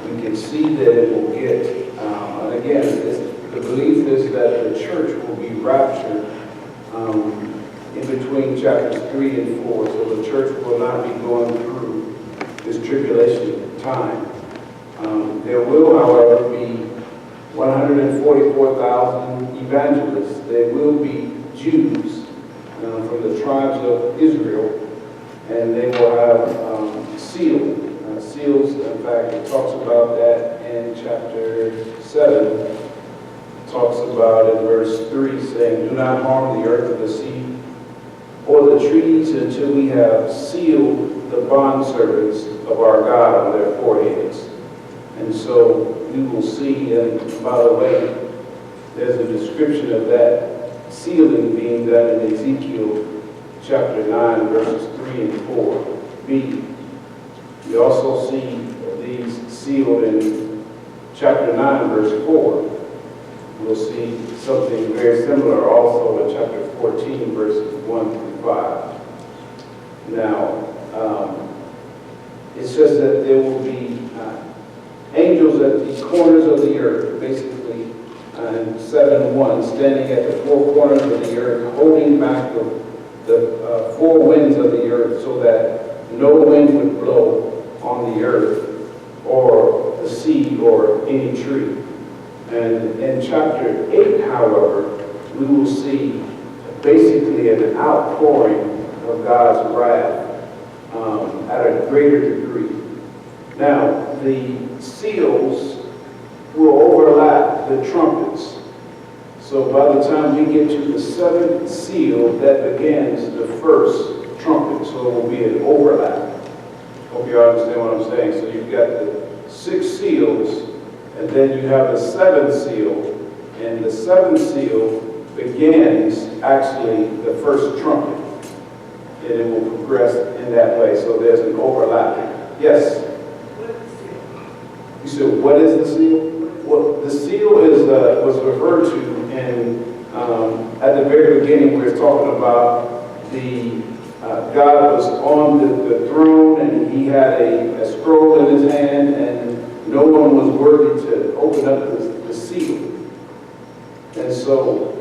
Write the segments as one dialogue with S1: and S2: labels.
S1: we can see that it will get, and again, the belief is that the church will be raptured in between chapters 3 and 4. So the church will not be going through this tribulation time. There will, however, be 144,000 evangelists. There will be Jews from the tribes of Israel, and they will have seals. In fact, it talks about that in chapter 7. It talks about in verse 3 saying, "Do not harm the earth or the sea or the trees until we have sealed the bondservants of our God on their foreheads." And so we will see, and by the way, there's a description of that sealing being done in Ezekiel chapter 9, verses 3 and 4b. We also see these sealed in chapter 9, verse 4. We'll see something very similar also in chapter 14, verses 1 through 5. Now, it's just that there will be angels at the corners of the earth, basically, in 7:1, standing at the four corners of the earth, holding back the four winds of the earth so that no wind would blow on the earth or the sea or any tree. And in chapter 8, however, we will see basically an outpouring of God's wrath at a greater degree. Now, the seals will overlap the trumpets. So by the time we get to the seventh seal, that begins the first trumpet. So it will be an overlap. Hope you understand what I'm saying. So you've got the 6 seals, and then you have the 7th seal. And the 7th seal begins actually the first trumpet. And it will progress in that way. So there's an overlapping. Yes? You said, what is the seal? Well, the seal is was referred to in at the very beginning. We were talking about the God was on the throne, and he had a scroll in his hand, and no one was worthy to open up the seal. And so,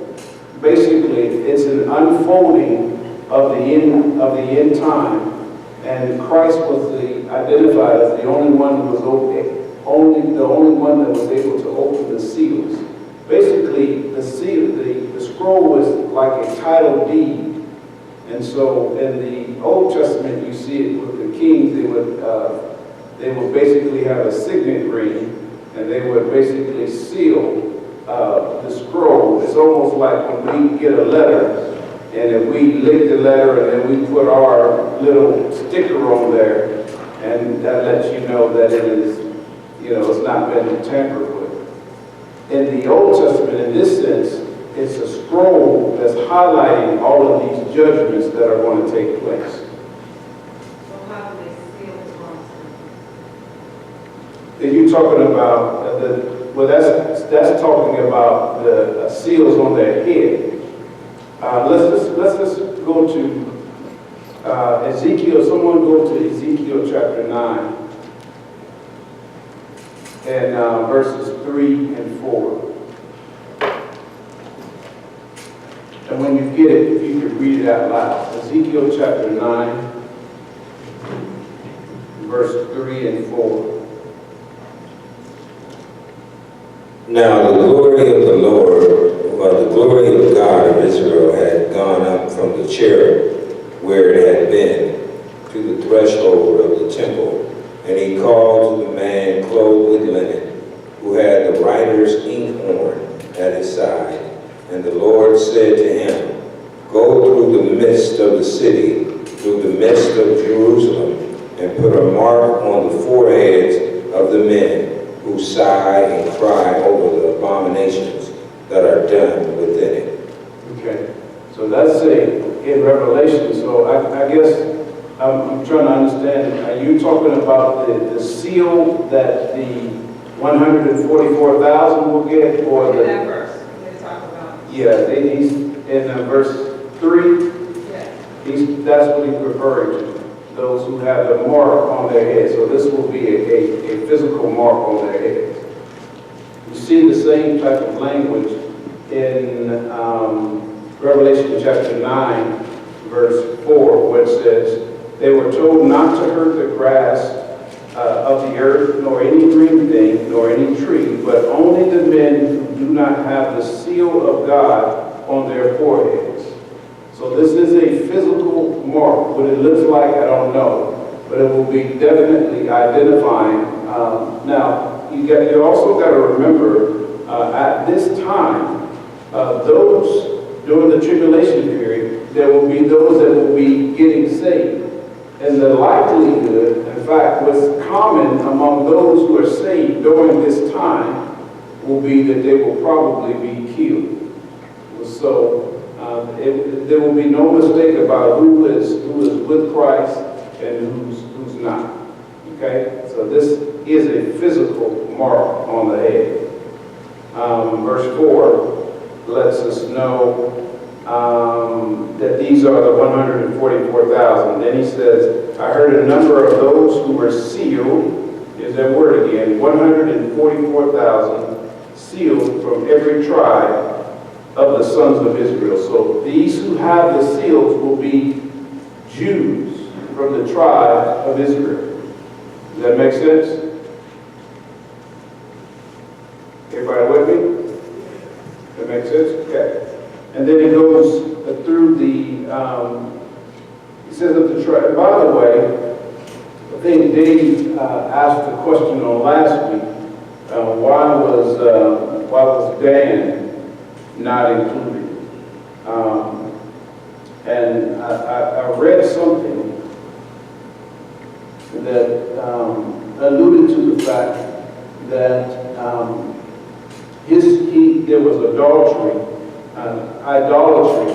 S1: basically, it's an unfolding of the end time, and Christ was identified as the only one who was the only one that was able to open the seals. Basically, the scroll was like a title deed. And so in the Old Testament, you see it with the kings. They would basically have a signet ring, and they would basically seal the scroll. It's almost like when we get a letter, and if we lick the letter and then we put our little sticker on there, and that lets you know that it is, it's not been tampered with. In the Old Testament, in this sense, it's a scroll that's highlighting all of these judgments that are going to take place.
S2: So how do they seal the bondservants?
S1: Then you're talking about that's talking about the seals on their head. Let's just go to Ezekiel. Someone go to Ezekiel chapter 9 and verses 3 and 4. And when you get it, if you could read it out loud. Ezekiel chapter 9, verse 3 and 4.
S3: Now the glory of the Lord, or the glory of God of Israel, had gone up from the cherub where it had been to the threshold of the temple. And he called to the man clothed with linen, who had the writer's inkhorn at his side. And the Lord said to him, Go through the midst of the city, through the midst of Jerusalem, and put a mark on the foreheads of the men who sigh and cry over the abominations that are done within it.
S1: Okay, so that's in Revelation. So I guess I'm trying to understand, are you talking about the seal that the 144,000 will get, or
S2: In that verse, they talk about.
S1: Yeah, he's in verse 3.
S2: Yeah.
S1: That's what he's referring to. those who have the mark on their head. So this will be a physical mark on their heads. You see the same type of language in Revelation chapter 9, verse 4, which says, they were told not to hurt the grass of the earth, nor any green thing, nor any tree, but only the men who do not have the seal of God on their foreheads. So this is a physical mark. What it looks like, I don't know, but it will be definitely identifying. Now, you also got to remember, at this time, those during the tribulation period, there will be those that will be getting saved. And the likelihood, in fact, what's common among those who are saved during this time will be that they will probably be killed. So there will be no mistake about who is with Christ and who's not. Okay? So this is a physical mark on the head. Verse 4 lets us know that these are the 144,000. Then he says, I heard a number of those who were sealed, is that word again, 144,000 sealed from every tribe of the sons of Israel. So these who have the seals will be Jews from the tribe of Israel. Does that make sense? Everybody with me? That makes sense? Okay. And then it goes through the, it says of the tribe. By the way, I think Dave asked the question on last week, why was Dan not included? And I read something that alluded to the fact that there was idolatry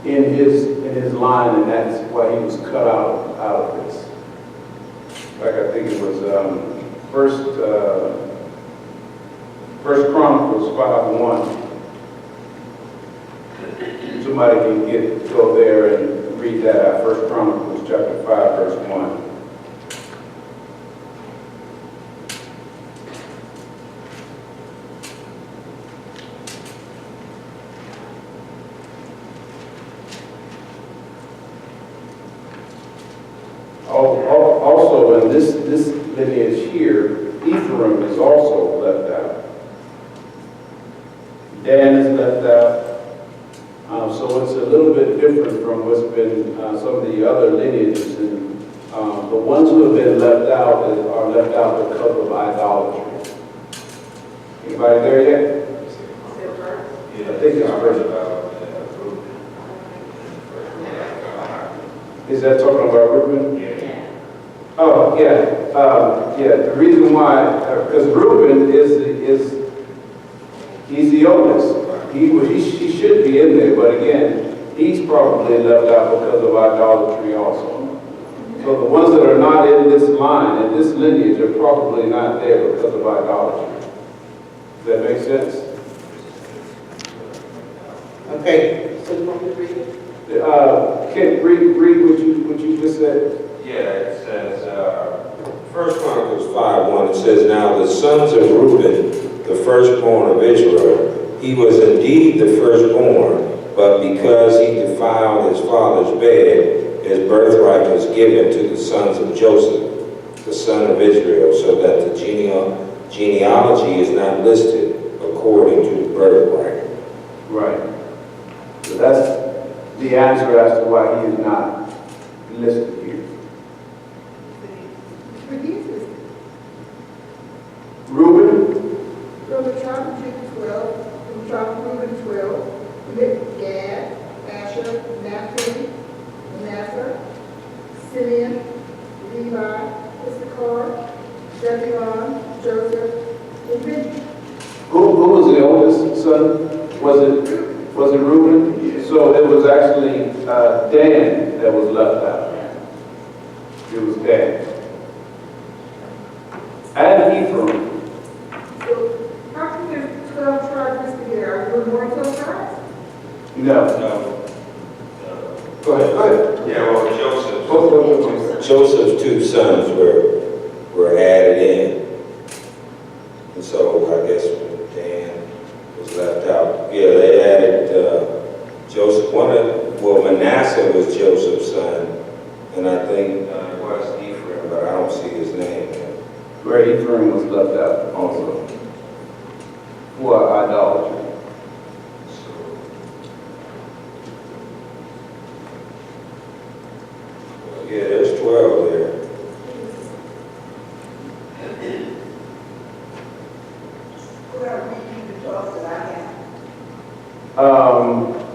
S1: in his line, and that's why he was cut out of this. Like I think it was First Chronicles 5:1. Somebody can go there and read that at First Chronicles chapter 5, verse 1. Also, in this lineage here, Ephraim is also left out. Dan is left out. So it's a little bit different from what's been some of the other lineages. And the ones who have been left out are left out because of idolatry. Anybody there yet? I think it's first. Is that talking about Reuben?
S4: Yeah.
S1: Oh, yeah. Yeah, the reason why, because Reuben he's the oldest. He should be in there, but again, he's probably left out because of idolatry also. So the ones that are not in this line, in this lineage, are probably not there because of idolatry. Does that make sense?
S4: Okay, so you want me to read it?
S1: Ken, read what you just said.
S3: Yeah, it says, First Chronicles 5:1, it says, now the sons of Reuben, the firstborn of Israel, he was indeed the firstborn, but because he defiled his father's bed, his birthright was given to the sons of Joseph, the son of Israel, so that the genealogy is not listed according to the birthright.
S1: Right. So that's the answer as to why he is not listed here. Reuben?
S5: From the tribe of Judah 12, from the tribe of Reuben 12, Gad, Asher, Naphtali, Manasseh, Simeon, Levi, Issachar, Zebulun, Joseph, and Benjamin.
S1: Who was the oldest son? Was it Reuben? So it was actually Dan that was left out. It was Dan. And Ephraim.
S5: So, how come there's 12 tribes listed here? Are there more 12 tribes?
S1: No. Go ahead.
S3: Yeah, well, Joseph.
S1: Joseph
S3: sons were added in. And so I guess Dan was left out. Yeah, they added Joseph. Manasseh was Joseph's son, and I think it was Ephraim, but I don't see his name.
S1: Where Ephraim was left out also for idolatry.
S3: Yeah, there's 12 there.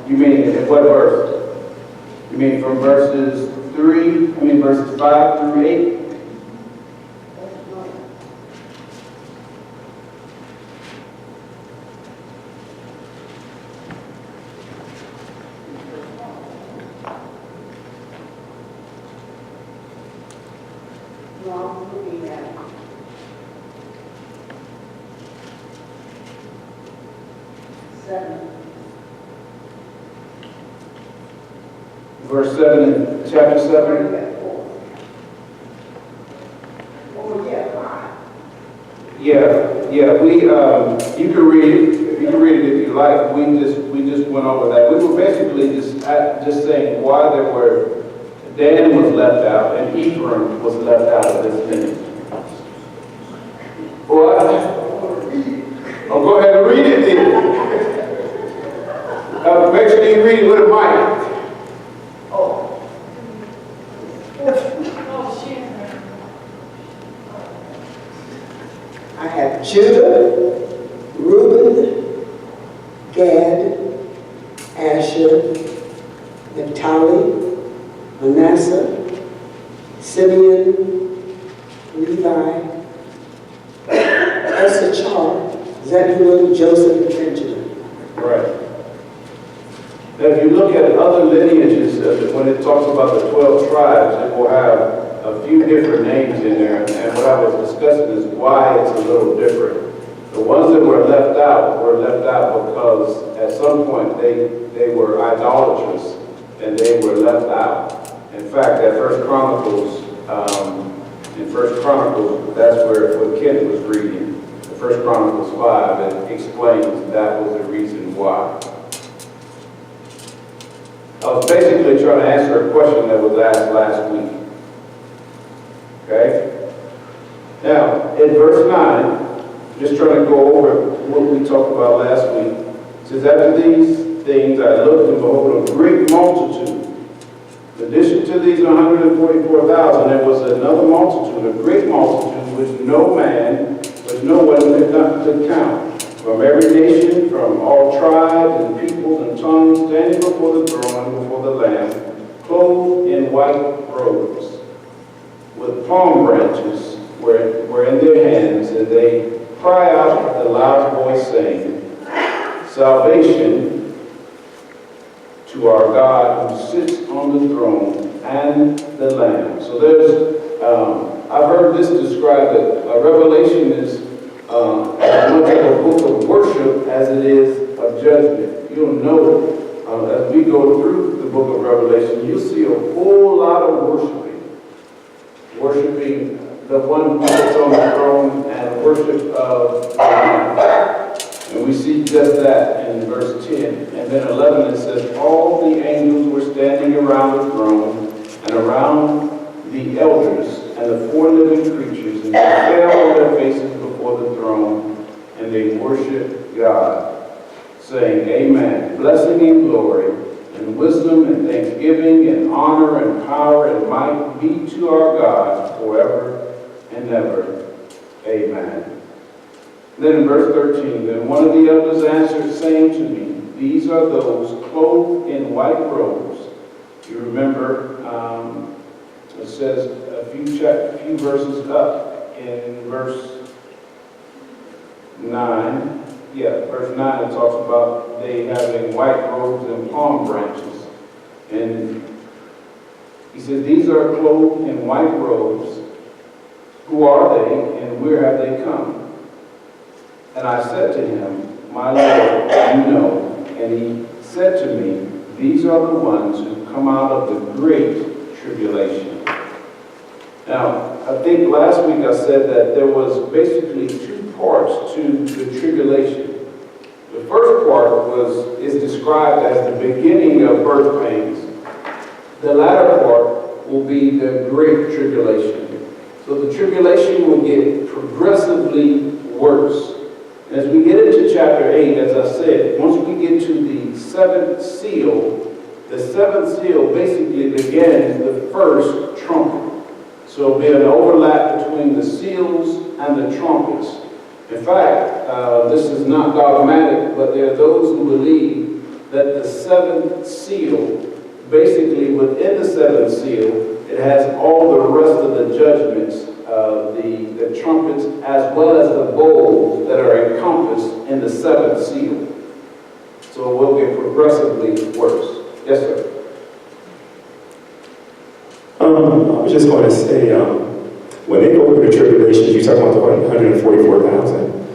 S1: You mean in what verse? You mean from verses 5 through 8?
S4: No, I'm looking at it. Seven.
S1: Verse 7 in chapter 7?
S4: Oh, yeah, five.
S1: Yeah, you can read it. You can read it if you like. We just went over that. We were basically just saying why Dan was left out and Ephraim was left out of this thing. What? Oh, go ahead and read it then. Make sure you read it with a mic.
S6: I have Judah, Reuben, Gad, Asher, Naphtali, Manasseh, Simeon, Levi, Issachar, Zebulun, Joseph, and Benjamin.
S1: Right. Now, if you look at other lineages, when it talks about the 12 tribes, it will have a few different names in there. And what I was discussing is why it's a little different. The ones that were left out because at some point they were idolatrous and they were left out. In fact, that First Chronicles, that's where what Ken was reading. The First Chronicles 5, it explains that was the reason why. I was basically trying to answer a question that was asked last week. Okay? Now, in verse 9, just trying to go over what we talked about last week. It says, after these things I looked and behold a great multitude. In addition to these 144,000, there was another multitude, a great multitude, which no one could count. From every nation, from all tribes and peoples and tongues, standing before the throne and before the Lamb, clothed in white robes, with palm branches were in their hands, and they cry out with a loud voice, saying, Salvation to our God who sits on the throne and the Lamb. So I've heard this described that Revelation is as much of a book of worship as it is of judgment. You'll know as we go through the book of Revelation, you'll see a whole lot of worshiping the one who sits on the throne and worship of God. And we see just that in verse 10. And then 11 it says, all the angels were standing around the throne and around the elders and the four living creatures, and they fell on their faces before the throne, and they worshiped God, saying, Amen. Blessing and glory and wisdom and thanksgiving and honor and power and might be to our God forever and ever. Amen. Then in verse 13, then one of the elders answered, saying to me, these are those clothed in white robes. You remember, it says a few verses up in verse 9. Yeah, verse 9 it talks about they having white robes and palm branches. And he says, these are clothed in white robes. Who are they and where have they come? And I said to him, my Lord, you know. And he said to me, these are the ones who come out of the great tribulation. Now, I think last week I said that there was basically two parts to the tribulation. The first part is described as the beginning of birth pains. The latter part will be the great tribulation. So the tribulation will get progressively worse. And as we get into chapter 8, as I said, once we get to the seventh seal, the seventh seal basically begins the first trumpet. So there'll be an overlap between the seals and the trumpets. In fact, this is not dogmatic, but there are those who believe that the seventh seal, basically within the seventh seal, it has all the rest of the judgments, the trumpets, as well as the bowls that are encompassed in the seventh seal. So it will get progressively worse. Yes, sir.
S7: I was just going to say, when they go through the tribulations, you talk about the 144,000.